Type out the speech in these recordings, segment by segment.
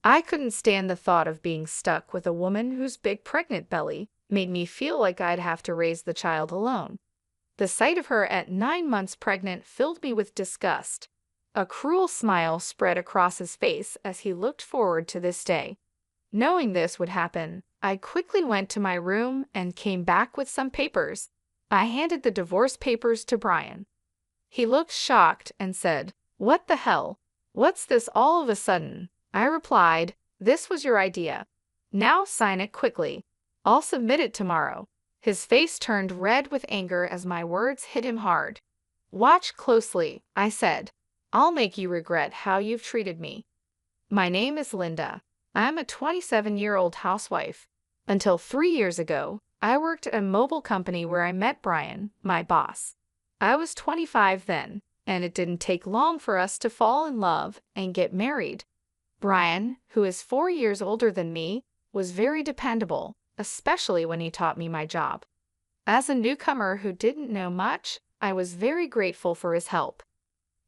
I couldn't stand the thought of being stuck with a woman whose big pregnant belly made me feel like I'd have to raise the child alone. The sight of her at 9 months pregnant filled me with disgust. A cruel smile spread across his face as he looked forward to this day. Knowing this would happen, I quickly went to my room and came back with some papers. I handed the divorce papers to Brian. He looked shocked and said, "What the hell? What's this all of a sudden?" I replied, "This was your idea. Now sign it quickly. I'll submit it tomorrow." His face turned red with anger as my words hit him hard. "Watch closely," I said. "I'll make you regret how you've treated me." My name is Linda. I'm a 27-year-old housewife. Until 3 years ago, I worked at a mobile company where I met Brian, my boss. I was 25 then, and it didn't take long for us to fall in love and get married. Brian, who is 4 years older than me, was very dependable, especially when he taught me my job. As a newcomer who didn't know much, I was very grateful for his help.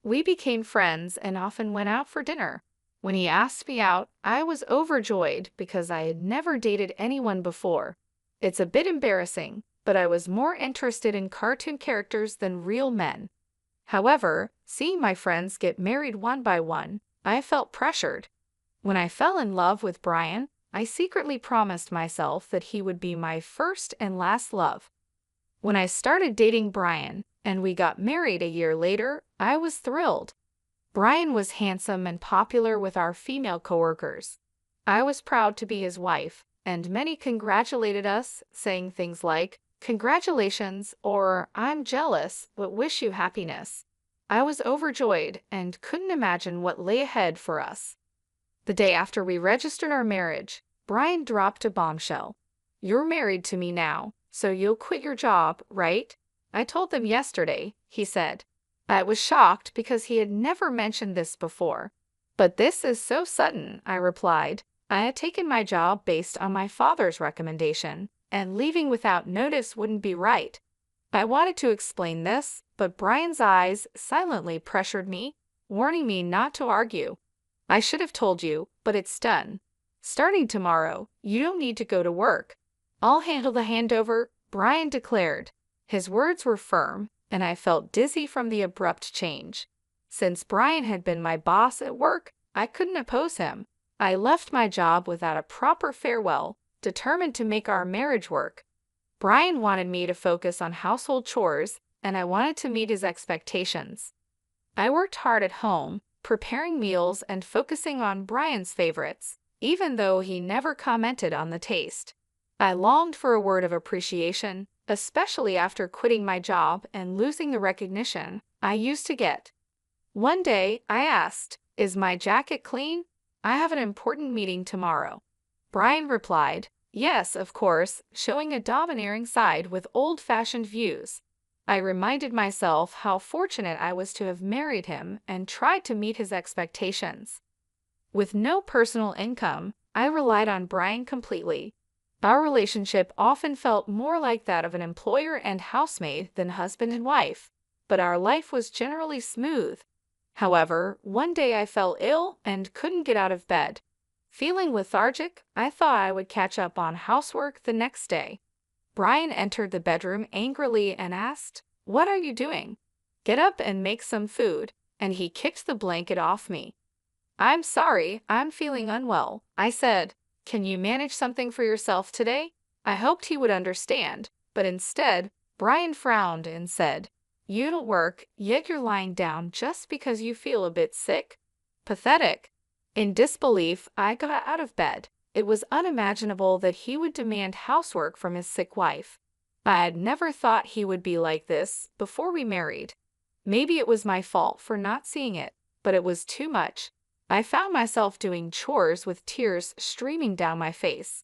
We became friends and often went out for dinner. When he asked me out, I was overjoyed because I had never dated anyone before. It's a bit embarrassing, but I was more interested in cartoon characters than real men. However, seeing my friends get married one by one, I felt pressured. When I fell in love with Brian, I secretly promised myself that he would be my first and last love. When I started dating Brian and we got married a year later, I was thrilled. Brian was handsome and popular with our female coworkers. I was proud to be his wife, and many congratulated us, saying things like, "Congratulations," or "I'm jealous but wish you happiness." I was overjoyed and couldn't imagine what lay ahead for us. The day after we registered our marriage, Brian dropped a bombshell. "You're married to me now, so you'll quit your job, right?" "I told them yesterday," he said. I was shocked because he had never mentioned this before. "But this is so sudden," I replied. "I had taken my job based on my father's recommendation, and leaving without notice wouldn't be right." I wanted to explain this, but Brian's eyes silently pressured me, warning me not to argue. "I should have told you, but it's done. Starting tomorrow, you don't need to go to work. I'll handle the handover," Brian declared. His words were firm, and I felt dizzy from the abrupt change. Since Brian had been my boss at work, I couldn't oppose him. I left my job without a proper farewell, determined to make our marriage work. Brian wanted me to focus on household chores, and I wanted to meet his expectations. I worked hard at home, preparing meals and focusing on Brian's favorites, even though he never commented on the taste. I longed for a word of appreciation, especially after quitting my job and losing the recognition I used to get. One day, I asked, "Is my jacket clean? I have an important meeting tomorrow." Brian replied, "Yes, of course," showing a domineering side with old-fashioned views. I reminded myself how fortunate I was to have married him and tried to meet his expectations. With no personal income, I relied on Brian completely. Our relationship often felt more like that of an employer and housemaid than husband and wife, but our life was generally smooth. However, one day I fell ill and couldn't get out of bed. Feeling lethargic, I thought I would catch up on housework the next day. Brian entered the bedroom angrily and asked, "What are you doing? Get up and make some food," and he kicked the blanket off me. "I'm sorry, I'm feeling unwell," I said. "Can you manage something for yourself today?" I hoped he would understand, but instead, Brian frowned and said, "You don't work, yet you're lying down just because you feel a bit sick? Pathetic." In disbelief, I got out of bed. It was unimaginable that he would demand housework from his sick wife. I had never thought he would be like this before we married. Maybe it was my fault for not seeing it, but it was too much. I found myself doing chores with tears streaming down my face.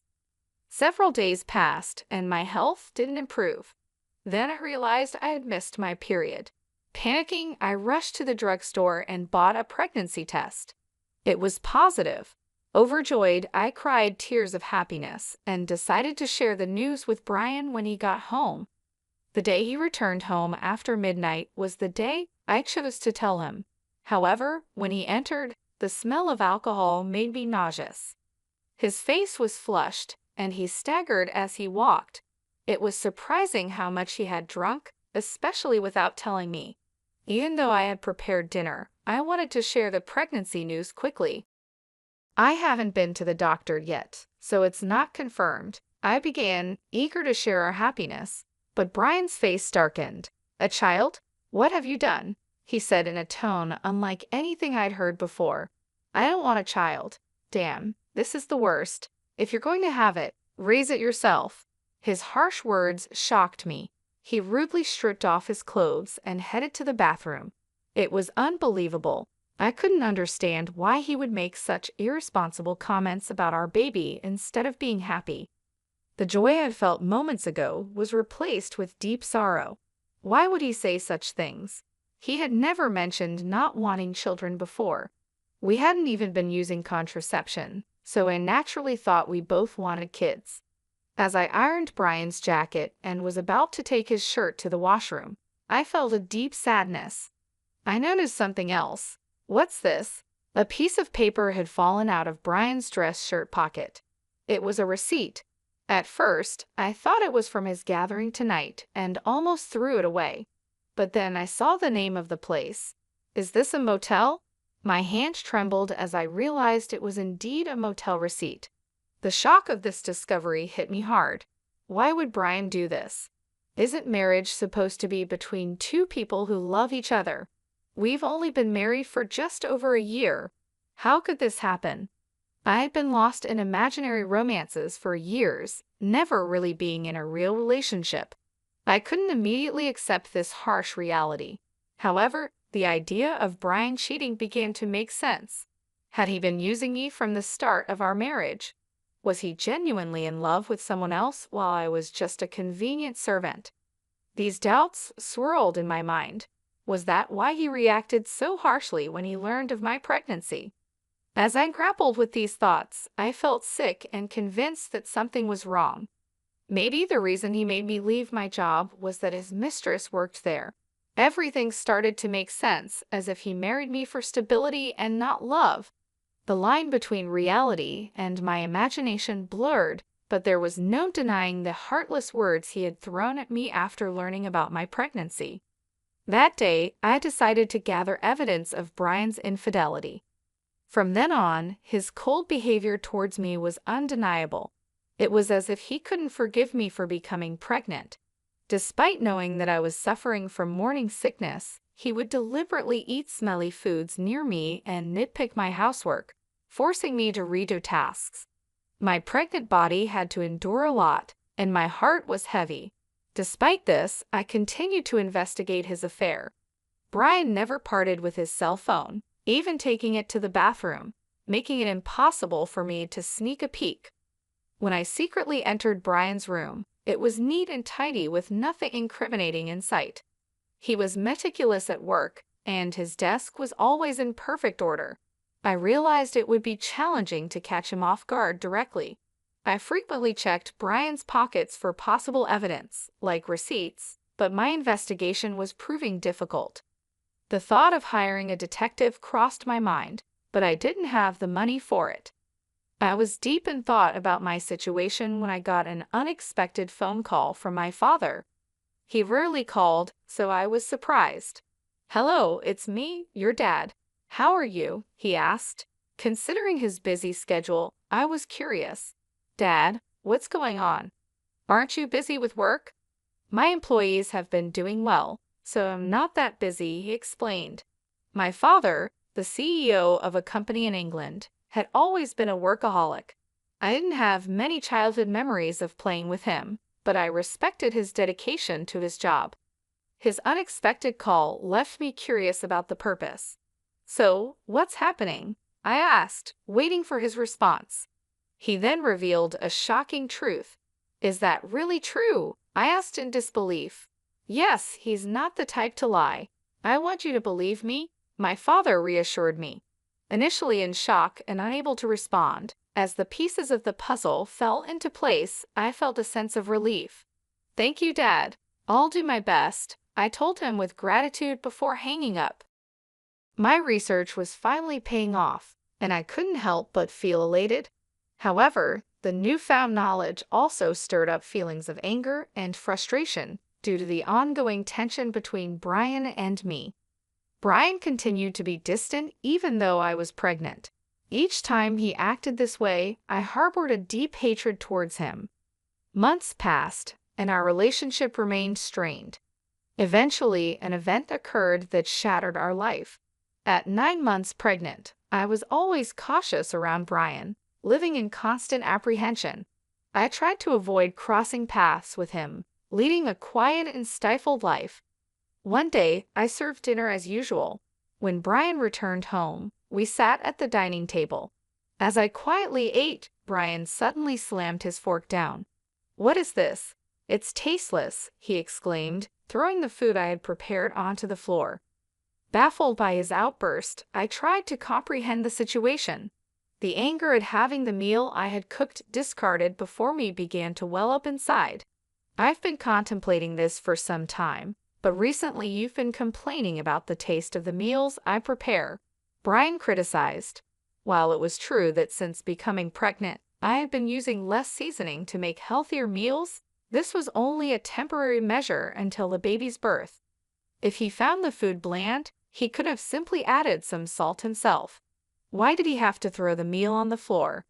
Several days passed, and my health didn't improve. Then I realized I had missed my period. Panicking, I rushed to the drugstore and bought a pregnancy test. It was positive. Overjoyed, I cried tears of happiness and decided to share the news with Brian when he got home. The day he returned home after midnight was the day I chose to tell him. However, when he entered, The smell of alcohol made me nauseous. His face was flushed, and he staggered as he walked. It was surprising how much he had drunk, especially without telling me. Even though I had prepared dinner, I wanted to share the pregnancy news quickly. I haven't been to the doctor yet, so it's not confirmed, I began, eager to share our happiness. But Brian's face darkened. A child? What have you done? He said in a tone unlike anything I'd heard before. I don't want a child. Damn, this is the worst. If you're going to have it, raise it yourself. His harsh words shocked me. He rudely stripped off his clothes and headed to the bathroom. It was unbelievable. I couldn't understand why he would make such irresponsible comments about our baby instead of being happy. The joy I had felt moments ago was replaced with deep sorrow. Why would he say such things? He had never mentioned not wanting children before. We hadn't even been using contraception, so I naturally thought we both wanted kids. As I ironed Brian's jacket and was about to take his shirt to the washroom, I felt a deep sadness. I noticed something else. What's this? A piece of paper had fallen out of Brian's dress shirt pocket. It was a receipt. At first, I thought it was from his gathering tonight and almost threw it away. But then I saw the name of the place. Is this a motel? My hand trembled as I realized it was indeed a motel receipt. The shock of this discovery hit me hard. Why would Brian do this? Isn't marriage supposed to be between two people who love each other? We've only been married for just over a year. How could this happen? I had been lost in imaginary romances for years, never really being in a real relationship. I couldn't immediately accept this harsh reality. However, the idea of Brian cheating began to make sense. Had he been using me from the start of our marriage? Was he genuinely in love with someone else while I was just a convenient servant? These doubts swirled in my mind. Was that why he reacted so harshly when he learned of my pregnancy? As I grappled with these thoughts, I felt sick and convinced that something was wrong. Maybe the reason he made me leave my job was that his mistress worked there. Everything started to make sense, as if he married me for stability and not love. The line between reality and my imagination blurred, but there was no denying the heartless words he had thrown at me after learning about my pregnancy. That day, I decided to gather evidence of Brian's infidelity. From then on, his cold behavior towards me was undeniable. It was as if he couldn't forgive me for becoming pregnant. Despite knowing that I was suffering from morning sickness, he would deliberately eat smelly foods near me and nitpick my housework, forcing me to redo tasks. My pregnant body had to endure a lot, and my heart was heavy. Despite this, I continued to investigate his affair. Brian never parted with his cell phone, even taking it to the bathroom, making it impossible for me to sneak a peek. When I secretly entered Brian's room, it was neat and tidy with nothing incriminating in sight. He was meticulous at work, and his desk was always in perfect order. I realized it would be challenging to catch him off guard directly. I frequently checked Brian's pockets for possible evidence, like receipts, but my investigation was proving difficult. The thought of hiring a detective crossed my mind, but I didn't have the money for it. I was deep in thought about my situation when I got an unexpected phone call from my father. He rarely called, so I was surprised. "Hello, it's me, your dad. How are you?" he asked. Considering his busy schedule, I was curious. "Dad, what's going on? Aren't you busy with work?" "My employees have been doing well, so I'm not that busy," he explained. My father, the CEO of a company in England, had always been a workaholic. I didn't have many childhood memories of playing with him, but I respected his dedication to his job. His unexpected call left me curious about the purpose. "So, what's happening?" I asked, waiting for his response. He then revealed a shocking truth. "Is that really true?" I asked in disbelief. "Yes, he's not the type to lie. I want you to believe me," my father reassured me. Initially in shock and unable to respond, as the pieces of the puzzle fell into place, I felt a sense of relief. "Thank you, Dad. I'll do my best," I told him with gratitude before hanging up. My research was finally paying off, and I couldn't help but feel elated. However, the newfound knowledge also stirred up feelings of anger and frustration due to the ongoing tension between Brian and me. Brian continued to be distant even though I was pregnant. Each time he acted this way, I harbored a deep hatred towards him. Months passed, and our relationship remained strained. Eventually, an event occurred that shattered our life. At 9 months pregnant, I was always cautious around Brian, living in constant apprehension. I tried to avoid crossing paths with him, leading a quiet and stifled life. One day, I served dinner as usual. When Brian returned home, we sat at the dining table. As I quietly ate, Brian suddenly slammed his fork down. "What is this? It's tasteless," he exclaimed, throwing the food I had prepared onto the floor. Baffled by his outburst, I tried to comprehend the situation. The anger at having the meal I had cooked discarded before me began to well up inside. "I've been contemplating this for some time, but recently you've been complaining about the taste of the meals I prepare," Brian criticized. While it was true that since becoming pregnant, I had been using less seasoning to make healthier meals, this was only a temporary measure until the baby's birth. If he found the food bland, he could have simply added some salt himself. Why did he have to throw the meal on the floor?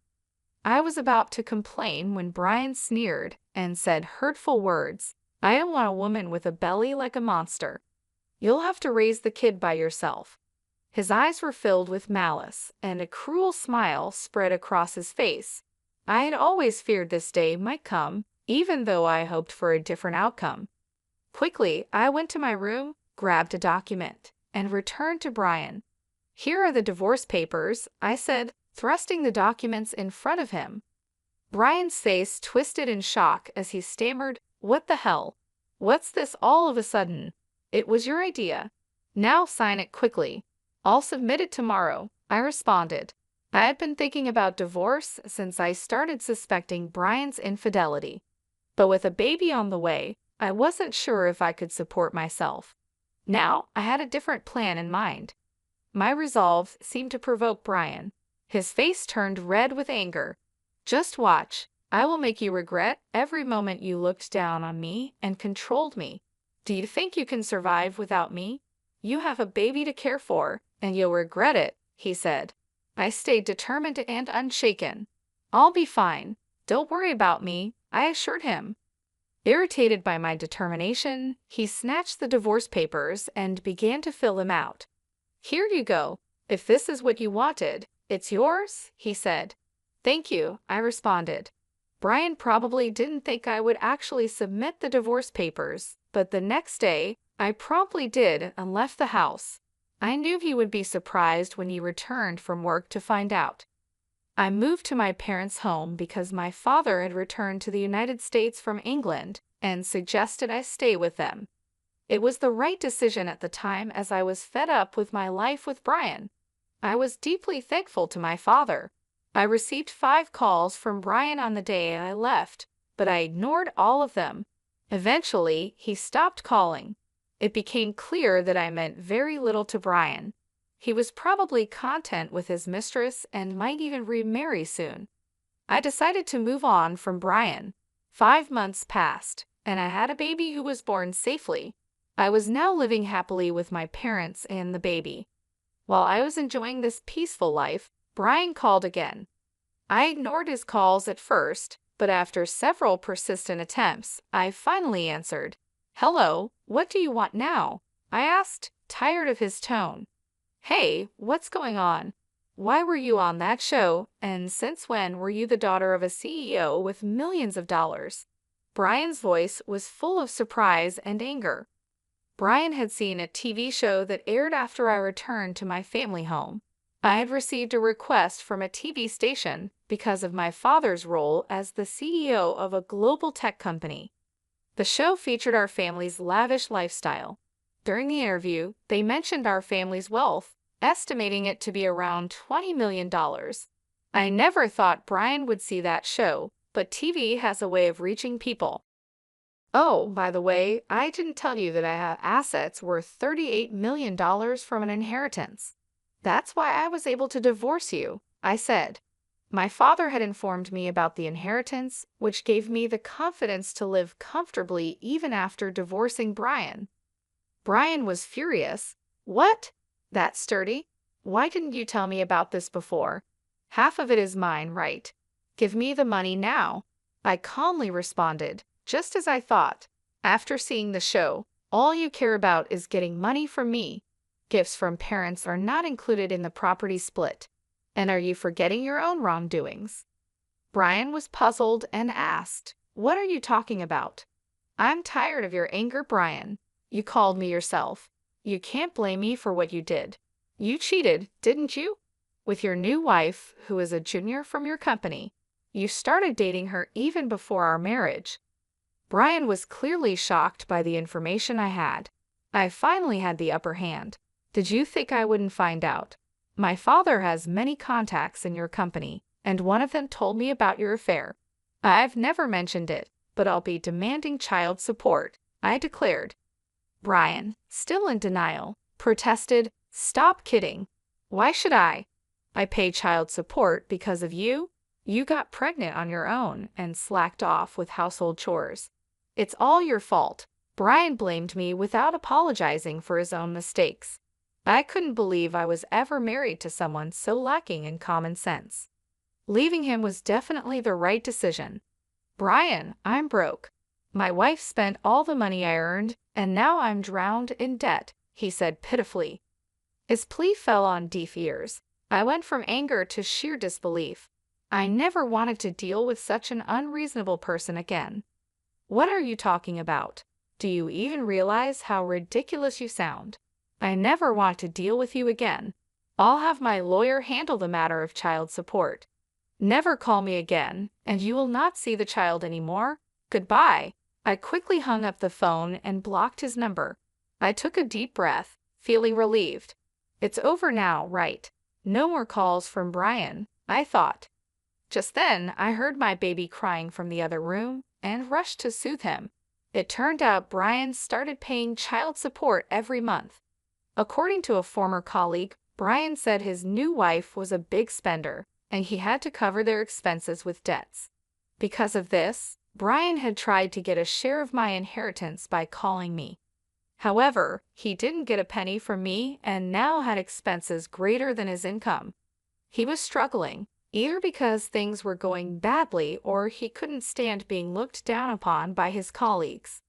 I was about to complain when Brian sneered and said hurtful words. "I don't want a woman with a belly like a monster. You'll have to raise the kid by yourself." His eyes were filled with malice, and a cruel smile spread across his face. I had always feared this day might come, even though I hoped for a different outcome. Quickly, I went to my room, grabbed a document, and returned to Brian. "Here are the divorce papers," I said, thrusting the documents in front of him. Brian's face twisted in shock as he stammered, "What the hell? What's this all of a sudden? It was your idea. Now sign it quickly." "I'll submit it tomorrow," I responded. I had been thinking about divorce since I started suspecting Brian's infidelity. But with a baby on the way, I wasn't sure if I could support myself. Now, I had a different plan in mind. My resolve seemed to provoke Brian. His face turned red with anger. "Just watch. I will make you regret every moment you looked down on me and controlled me. Do you think you can survive without me? You have a baby to care for, and you'll regret it," he said. I stayed determined and unshaken. "I'll be fine. Don't worry about me," I assured him. Irritated by my determination, he snatched the divorce papers and began to fill them out. "Here you go. If this is what you wanted, it's yours," he said. "Thank you," I responded. Brian probably didn't think I would actually submit the divorce papers, but the next day, I promptly did and left the house. I knew he would be surprised when he returned from work to find out. I moved to my parents' home because my father had returned to the United States from England and suggested I stay with them. It was the right decision at the time as I was fed up with my life with Brian. I was deeply thankful to my father. I received 5 calls from Brian on the day I left, but I ignored all of them. Eventually, he stopped calling. It became clear that I meant very little to Brian. He was probably content with his mistress and might even remarry soon. I decided to move on from Brian. 5 months passed, and I had a baby who was born safely. I was now living happily with my parents and the baby. While I was enjoying this peaceful life, Brian called again. I ignored his calls at first, but after several persistent attempts, I finally answered. "Hello, what do you want now?" I asked, tired of his tone. "Hey, what's going on? Why were you on that show, and since when were you the daughter of a CEO with millions of dollars?" Brian's voice was full of surprise and anger. Brian had seen a TV show that aired after I returned to my family home. I had received a request from a TV station because of my father's role as the CEO of a global tech company. The show featured our family's lavish lifestyle. During the interview, they mentioned our family's wealth, estimating it to be around $20 million. I never thought Brian would see that show, but TV has a way of reaching people. "Oh, by the way, I didn't tell you that I have assets worth $38 million from an inheritance," That's why I was able to divorce you, I said. My father had informed me about the inheritance, which gave me the confidence to live comfortably even after divorcing Brian. Brian was furious. What? That sturdy? Why didn't you tell me about this before? Half of it is mine, right? Give me the money now. I calmly responded, just as I thought. After seeing the show, all you care about is getting money from me. Gifts from parents are not included in the property split. And are you forgetting your own wrongdoings? Brian was puzzled and asked, What are you talking about? I'm tired of your anger, Brian. You called me yourself. You can't blame me for what you did. You cheated, didn't you? With your new wife, who is a junior from your company. You started dating her even before our marriage. Brian was clearly shocked by the information I had. I finally had the upper hand. Did you think I wouldn't find out? My father has many contacts in your company, and one of them told me about your affair. I've never mentioned it, but I'll be demanding child support, I declared. Brian, still in denial, protested, Stop kidding. Why should I? I pay child support because of you? You got pregnant on your own and slacked off with household chores. It's all your fault. Brian blamed me without apologizing for his own mistakes. I couldn't believe I was ever married to someone so lacking in common sense. Leaving him was definitely the right decision. Brian, I'm broke. My wife spent all the money I earned, and now I'm drowned in debt, he said pitifully. His plea fell on deaf ears. I went from anger to sheer disbelief. I never wanted to deal with such an unreasonable person again. What are you talking about? Do you even realize how ridiculous you sound? I never want to deal with you again. I'll have my lawyer handle the matter of child support. Never call me again, and you will not see the child anymore. Goodbye. I quickly hung up the phone and blocked his number. I took a deep breath, feeling relieved. It's over now, right? No more calls from Brian, I thought. Just then, I heard my baby crying from the other room and rushed to soothe him. It turned out Brian started paying child support every month. According to a former colleague, Brian said his new wife was a big spender, and he had to cover their expenses with debts. Because of this, Brian had tried to get a share of my inheritance by calling me. However, he didn't get a penny from me and now had expenses greater than his income. He was struggling, either because things were going badly or he couldn't stand being looked down upon by his colleagues.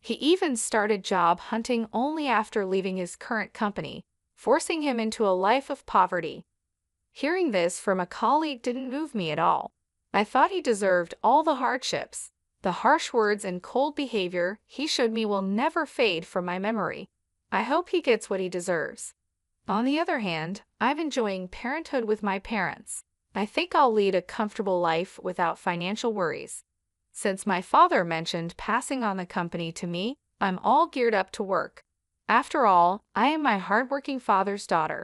He even started job hunting only after leaving his current company, forcing him into a life of poverty. Hearing this from a colleague didn't move me at all. I thought he deserved all the hardships. The harsh words and cold behavior he showed me will never fade from my memory. I hope he gets what he deserves. On the other hand, I'm enjoying parenthood with my parents. I think I'll lead a comfortable life without financial worries. Since my father mentioned passing on the company to me, I'm all geared up to work. After all, I am my hardworking father's daughter.